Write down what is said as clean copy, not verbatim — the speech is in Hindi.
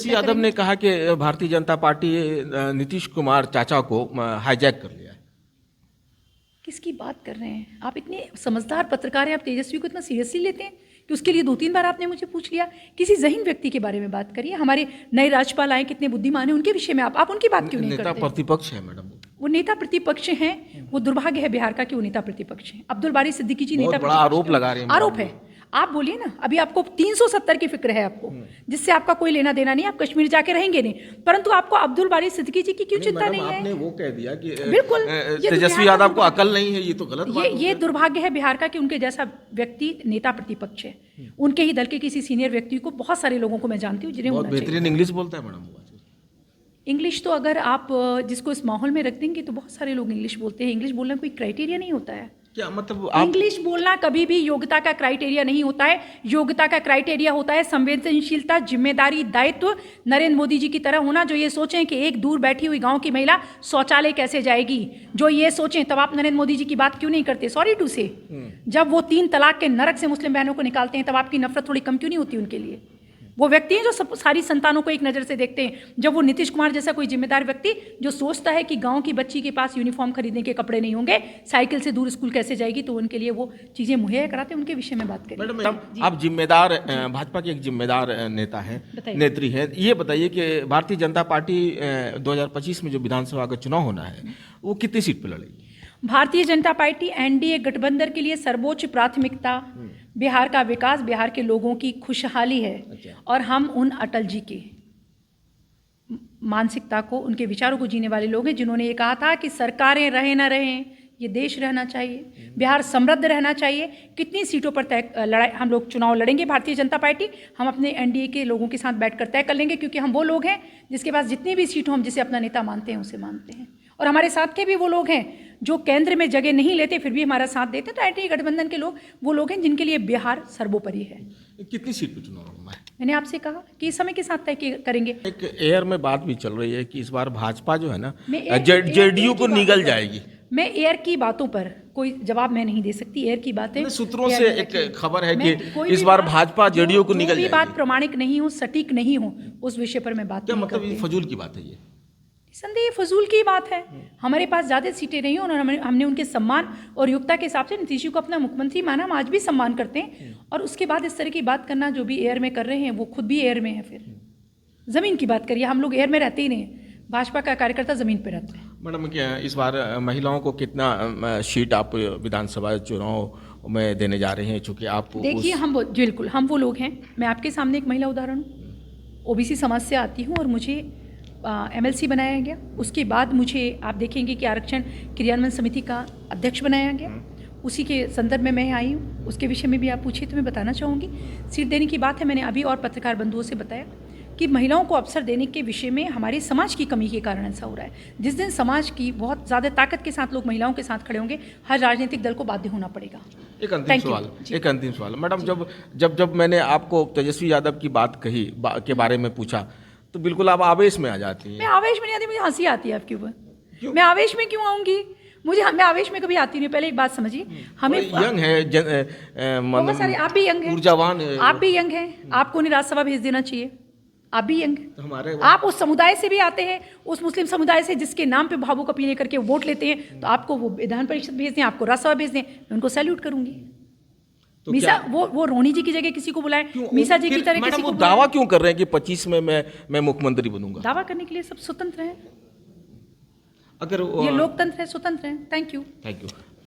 तेजस्वी यादव ने कहा कि भारतीय जनता पार्टी नीतीश कुमार चाचा को हाईजैक कर लिया है। किसकी बात कर रहे हैं आप? इतने समझदार पत्रकार हैं, आप तेजस्वी को इतना सीरियसली लेते हैं कि उसके लिए 2-3 बार आपने मुझे पूछ लिया। किसी ज़हीन व्यक्ति के बारे में बात करिए। हमारे नए राज्यपाल आए, कितने बुद्धिमान हैं, उनके विषय में आप उनकी बात क्यों नहीं नेता करते? प्रतिपक्ष है मैडम, वो नेता प्रतिपक्ष हैं। वो दुर्भाग्य है बिहार का कि वो नेता प्रतिपक्ष हैं। अब्दुल बारी सिद्दीकी जी नेता बहुत बड़ा प्रतिपक्ष आरोप क्यों? लगा रहे हैं। आरोप है। आप बोलिए ना, अभी आपको 370 की फिक्र है आपको, जिससे आपका कोई लेना देना नहीं, आप कश्मीर जाके रहेंगे नहीं, परंतु आपको अब्दुल बारी सिद्दीकी जी की क्यों चिंता नहीं है? आपने वो कह दिया कि बिल्कुल, ये तो तेजस्वी बिहार यादव का को अकल नहीं है, ये तो गलत बात ये दुर्भाग्य है बिहार का कि उनके जैसा व्यक्ति नेता प्रतिपक्ष है। उनके ही दल के किसी सीनियर व्यक्ति को, बहुत सारे लोगों को मैं जानती हूँ जिन्हें बहुत होना चाहिए। बेहतरीन इंग्लिश बोलता है मैडम। इंग्लिश तो अगर आप जिसको इस माहौल में रख देंगे तो बहुत सारे लोग इंग्लिश बोलते हैं। इंग्लिश बोलना कोई क्राइटेरिया नहीं होता है। क्या मतलब आप इंग्लिश बोलना कभी भी योग्यता का क्राइटेरिया नहीं होता है। योग्यता का क्राइटेरिया होता है संवेदनशीलता, जिम्मेदारी, दायित्व। नरेंद्र मोदी जी की तरह होना, जो ये सोचें कि एक दूर बैठी हुई गांव की महिला शौचालय कैसे जाएगी, जो ये सोचें। तब आप नरेंद्र मोदी जी की बात क्यों नहीं करते? सॉरी टू से, जब वो 3 तलाक के नरक से मुस्लिम बहनों को निकालते हैं, तब आपकी नफरत थोड़ी कम क्यों नहीं होती उनके लिए? वो व्यक्ति हैं जो सारी संतानों को एक नज़र से देखते हैं। जब वो नीतीश कुमार जैसा कोई जिम्मेदार व्यक्ति जो सोचता है कि गांव की बच्ची के पास यूनिफॉर्म खरीदने के कपड़े नहीं होंगे, साइकिल से दूर स्कूल कैसे जाएगी, तो उनके लिए वो चीज़ें मुहैया कराते हैं, उनके विषय में बात करें। मैडम, आप जिम्मेदार भाजपा के एक जिम्मेदार नेता हैं, नेत्री हैं। ये बताइए कि भारतीय जनता पार्टी 2025 में जो विधानसभा का चुनाव होना है, वो कितनी सीट पर लड़ेगी? भारतीय जनता पार्टी एनडीए गठबंधन के लिए सर्वोच्च प्राथमिकता बिहार का विकास, बिहार के लोगों की खुशहाली है। और हम उन अटल जी की मानसिकता को, उनके विचारों को जीने वाले लोग हैं, जिन्होंने ये कहा था कि सरकारें रहे ना रहें, ये देश रहना चाहिए, बिहार समृद्ध रहना चाहिए। कितनी सीटों पर तय लड़ाई हम लोग चुनाव लड़ेंगे भारतीय जनता पार्टी, हम अपने एनडीए के लोगों के साथ बैठकर तय कर लेंगे, क्योंकि हम वो लोग हैं जिसके पास जितनी भी सीट हो, हम जिसे अपना नेता मानते हैं उसे मानते हैं। और हमारे साथ के भी वो लोग हैं जो केंद्र में जगह नहीं लेते फिर भी हमारा साथ देते। तो एनडीए गठबंधन के लोग वो लोग हैं जिनके लिए बिहार सर्वोपरि है। कितनी सीट पर चुनाव होना है? मैंने आपसे कहा कि इस समय के साथ तय करेंगे। एक एयर में बात भी चल रही है कि इस बार भाजपा जो है ना, मैं जेडीयू को निगल जाएगी। मैं एयर की बातों पर कोई जवाब मैं नहीं दे सकती। एयर की बातें सूत्रों से एक खबर है कि इस बार भाजपा जेडीयू को निगल जाएगी। बात प्रमाणिक नहीं हो, सटीक नहीं हो, उस विषय पर मैं बात नहीं करती। मतलब फजूल की बात है ये? संदेह फजूल की बात है। हमारे पास ज़्यादा सीटें नहीं और हमने उनके सम्मान और योग्यता के हिसाब से नीतीश जी को अपना मुख्यमंत्री माना। हम आज भी सम्मान करते हैं। और उसके बाद इस तरह की बात करना, जो भी एयर में कर रहे हैं वो खुद भी एयर में है। फिर ज़मीन की बात करिए, हम लोग एयर में रहते ही नहीं। भाजपा का कार्यकर्ता ज़मीन पर रहता है। मैडम, क्या इस बार महिलाओं को कितना सीट आप विधानसभा चुनाव में देने जा रहे हैं? चूँकि आप देखिए, बिल्कुल हम वो लोग हैं। मैं आपके सामने एक महिला उदाहरण हूँ। ओबीसी समाज से आती हूँ और मुझे एमएलसी बनाया गया। उसके बाद मुझे आप देखेंगे कि आरक्षण क्रियान्वयन समिति का अध्यक्ष बनाया गया। उसी के संदर्भ में मैं आई हूँ। उसके विषय में भी आप पूछिए तो मैं बताना चाहूँगी। सीट देने की बात है, मैंने अभी और पत्रकार बंधुओं से बताया कि महिलाओं को अवसर देने के विषय में हमारे समाज की कमी के कारण ऐसा हो रहा है। जिस दिन समाज की बहुत ज़्यादा ताकत के साथ लोग महिलाओं के साथ खड़े होंगे, हर राजनीतिक दल को बाध्य होना पड़ेगा। एक अंतिम सवाल मैडम, जब मैंने आपको तेजस्वी यादव की बात कही के बारे में पूछा तो बिल्कुल आप आवेश में आ जाती हैं। मैं आवेश में नहीं आती, मुझे हंसी आती है आपके ऊपर। मैं आवेश में क्यों आऊँगी? मैं आवेश में कभी आती नहीं। पहले एक बात समझिए, हमें यंग है, बहुत सारे, आप भी यंग हैं, ऊर्जावान है, आप भी यंग हैं। आपको नहीं राज्यसभा भेज देना चाहिए, आप भी यंग हैं। हमारे आप उस समुदाय से भी आते हैं, उस मुस्लिम समुदाय से जिसके नाम पे भावों का पीने करके वोट लेते हैं, तो आपको वो विधान परिषद भेज दें, आपको राज्यसभा भेज दें, मैं उनको सैल्यूट करूंगी। तो मीसा वो रोनी जी की जगह किसी को बुलाएं, मीसा जी की तरह किसी को। दावा क्यों कर रहे हैं कि 25 में मैं मुख्यमंत्री बनूंगा? दावा करने के लिए सब स्वतंत्र हैं। अगर ये लोकतंत्र है, स्वतंत्र है। Thank you.